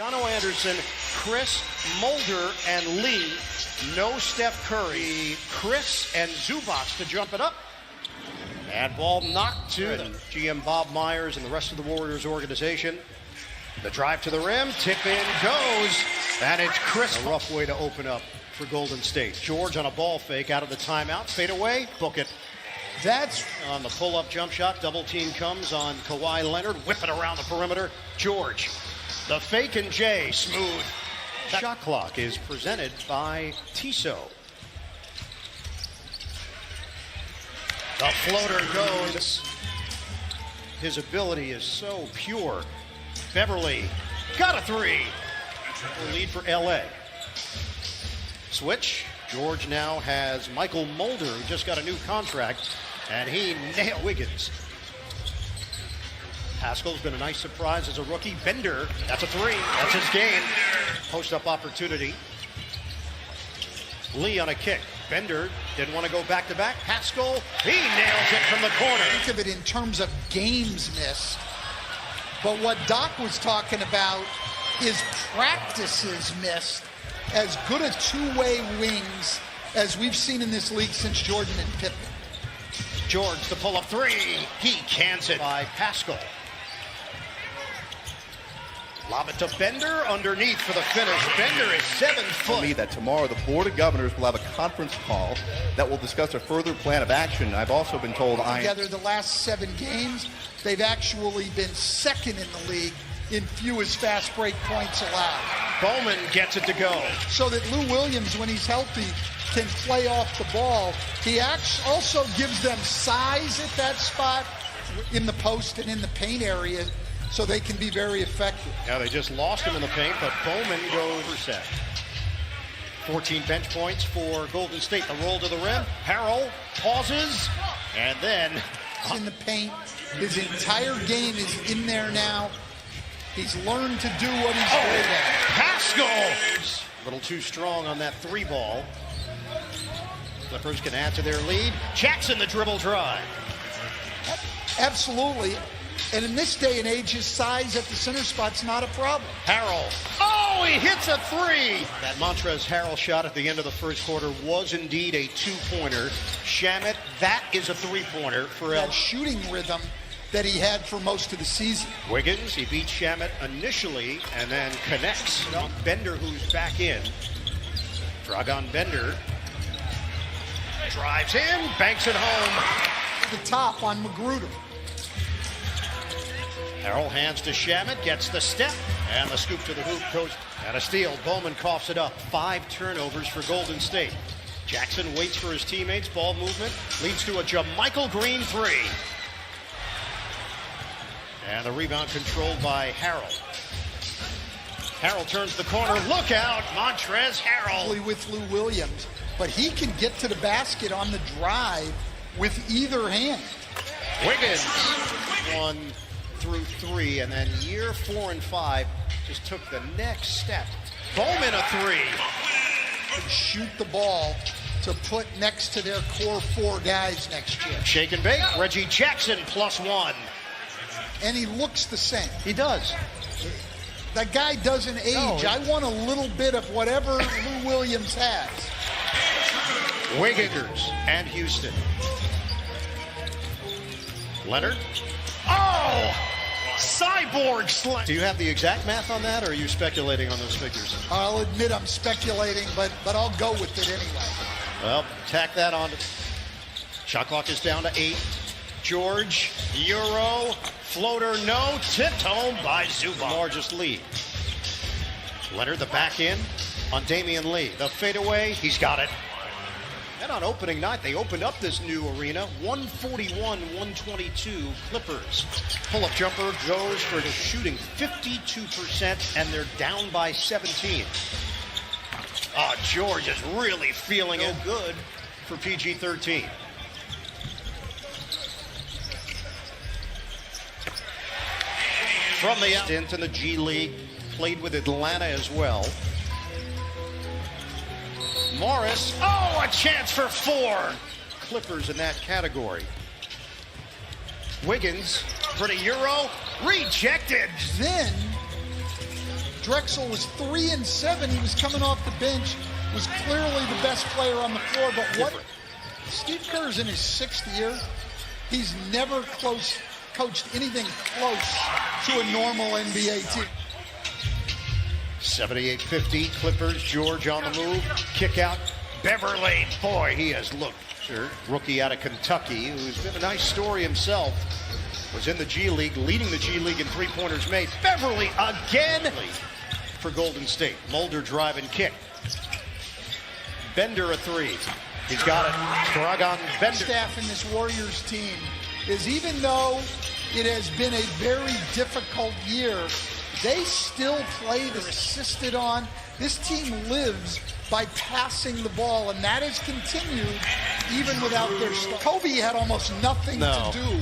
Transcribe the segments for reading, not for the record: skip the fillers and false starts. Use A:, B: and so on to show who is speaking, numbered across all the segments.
A: Jono Anderson, Chris, Mulder, and Lee. No Steph Curry. Chris and Zubac to jump it up. And ball knocked to the GM Bob Myers and the rest of the Warriors organization. The drive to the rim, tip in goes, and it's Chris. A rough way to open up for Golden State. George on a ball fake out of the timeout, fade away, book it. That's on the pull-up jump shot. Double team comes on Kawhi Leonard, whip it around the perimeter. George, the fake and Jay, smooth. Shot clock is presented by Tissot. The floater goes. His ability is so pure. Beverly got a three. Lead for LA. Switch. George now has Michael Mulder, who just got a new contract, and he nailed Wiggins. Pascal's been a nice surprise as a rookie. Bender, that's a three. That's his game. Post-up opportunity. Lee on a kick. Bender didn't want to go back-to-back. Pascal, he nails it from the corner.
B: Think of it in terms of games missed. But what Doc was talking about is practices missed. As good a two-way wings as we've seen in this league since Jordan and Pippen.
A: George, the pull-up three. He cans it by Pascal. Lob it to Bender, underneath for the finish. Bender is 7 foot.
C: For me, that tomorrow the Board of Governors will have a conference call that will discuss a further plan of action. I've also been told
B: together the last 7 games, they've actually been second in the league in fewest fast break points allowed.
A: Bowman gets it to go.
B: So that Lou Williams, when he's healthy, can play off the ball. He also gives them size at that spot in the post and in the paint area, so they can be very effective.
A: Yeah, they just lost him in the paint, but Bowman goes for set. 14 bench points for Golden State. The roll to the rim. Harrell pauses, and then
B: in the paint. His entire game is in there now. He's learned to do what he's great at.
A: Pascal! A little too strong on that three ball. Clippers can add to their lead. Jackson, the dribble drive.
B: Absolutely. And in this day and age, his size at the center spot's not a problem.
A: Harrell. Oh, he hits a three! That Montrezl Harrell shot at the end of the first quarter was indeed a two-pointer. Shamet, that is a three-pointer for
B: that shooting rhythm that he had for most of the season.
A: Wiggins, he beats Shamet initially and then connects. Bender, who's back in. Dragan Bender drives in, banks it home.
B: The top on Magruder.
A: Harrell hands to Shamet, gets the step, and the scoop to the hoop goes. And a steal. Bowman coughs it up. 5 turnovers for Golden State. Jackson waits for his teammates. Ball movement leads to a JaMychal Green three. And the rebound controlled by Harrell. Harrell turns the corner. Look out, Montrezl Harrell.
B: With Lou Williams, but he can get to the basket on the drive with either hand.
A: Wiggins, 1 through 3, and then year 4 and 5 just took the next step. Bowman a three.
B: Could shoot the ball to put next to their core 4 guys next year.
A: Shake and bake. Reggie Jackson +1.
B: And he looks the same.
A: He does.
B: That guy doesn't age. No, I want a little bit of whatever Lou Williams has.
A: Wiggins and Houston. Leonard. Oh! Cyborg slam. Do you have the exact math on that, or are you speculating on those figures?
B: I'll admit I'm speculating, but I'll go with it anyway.
A: Well, tack that on. Shot clock is down to 8. George, Euro, floater, no, tipped home by Zubac. Largest lead. Leonard, the back in on Damian Lee. The fadeaway, he's got it. And on opening night, they opened up this new arena. 141-122 Clippers. Pull-up jumper goes for the shooting 52%, and they're down by 17. Oh, George is really feeling it good for PG-13. From the stint in the G League, played with Atlanta as well. Morris, oh, a chance for 4. Clippers in that category. Wiggins for the Euro, rejected.
B: Then Drexel was 3-7. He was coming off the bench, was clearly the best player on the floor. But what? Steve Kerr's in his 6th year. He's never coached anything close to a normal NBA team.
A: 78-50, Clippers, George on the move, kick out, Beverly, boy, he has looked. Rookie out of Kentucky, who's been a nice story himself, was in the G League, leading the G League in three-pointers made. Beverly again for Golden State. Mulder drive and kick. Bender a three. He's got it. Dragan Bender.
B: Staff in this Warriors team is, even though it has been a very difficult year, they still play the assisted on. This team lives by passing the ball, and that has continued even without their star. Kobe had almost nothing to do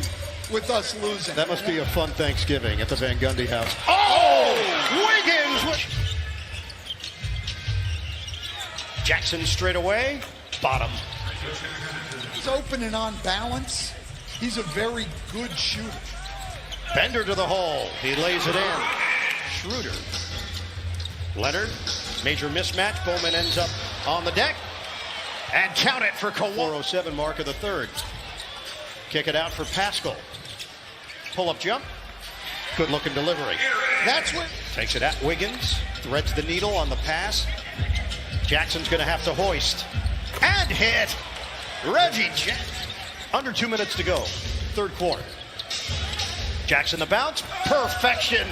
B: with us losing.
A: That must be a fun Thanksgiving at the Van Gundy house. Oh! Wiggins! Jackson straight away. Bottom.
B: He's open and on balance. He's a very good shooter.
A: Bender to the hole. He lays it in. Schroeder. Leonard. Major mismatch. Bowman ends up on the deck. And count it for Kawhi. 4:07 mark of the third. Kick it out for Pascal. Pull-up jump. Good looking delivery.
B: That's what
A: takes it at Wiggins. Threads the needle on the pass. Jackson's going to have to hoist. And hit. Reggie Jackson. Under 2 minutes to go. Third quarter. Jackson the bounce. Perfection.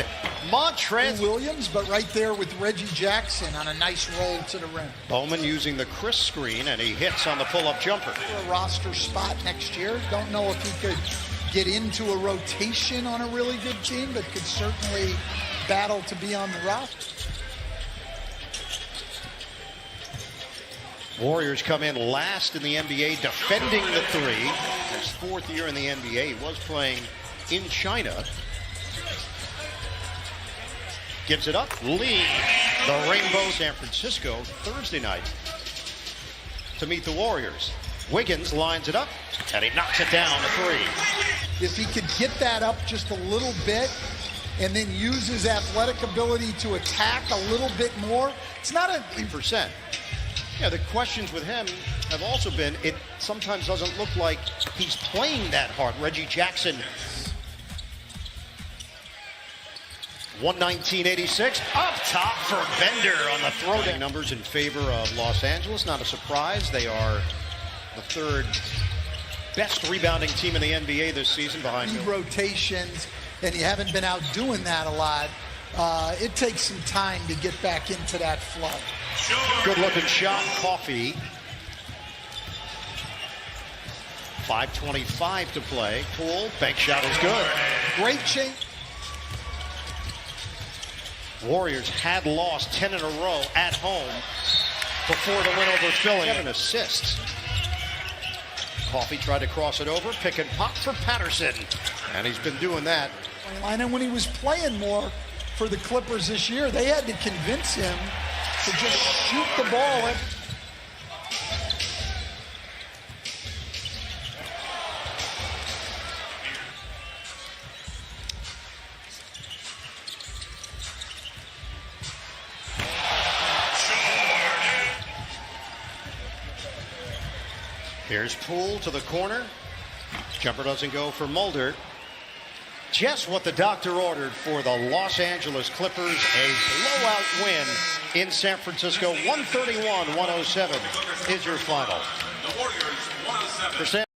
A: Montrez
B: Williams, but right there with Reggie Jackson on a nice roll to the rim.
A: Bowman using the Chris screen, and he hits on the pull-up jumper.
B: A roster spot next year. Don't know if he could get into a rotation on a really good team, but could certainly battle to be on the roster.
A: Warriors come in last in the NBA, defending the three. His 4th year in the NBA. He was playing in China. Gives it up. Lee, the Rainbow, San Francisco, Thursday night to meet the Warriors. Wiggins lines it up, and he knocks it down to three.
B: If he could get that up just a little bit and then use his athletic ability to attack a little bit more, it's not a
A: 3%. Yeah, the questions with him have also been, it sometimes doesn't look like he's playing that hard. Reggie Jackson, 119.86, up top for Bender on the throwdown. Numbers in favor of Los Angeles, not a surprise. They are the 3rd best rebounding team in the NBA this season behind
B: rotations, and you haven't been out doing that a lot. It takes some time to get back into that flow.
A: Good looking shot, Coffee. 5:25 to play. Poole, bank shot is good.
B: Great change.
A: Warriors had lost 10 in a row at home before the win over Philly. 7 assists. Coffee tried to cross it over, pick and pop for Patterson, and he's been doing that.
B: And when he was playing more for the Clippers this year, they had to convince him to just shoot the ball.
A: Here's Poole to the corner. Jumper doesn't go for Mulder. Just what the doctor ordered for the Los Angeles Clippers. A blowout win in San Francisco. 131-107 is your final.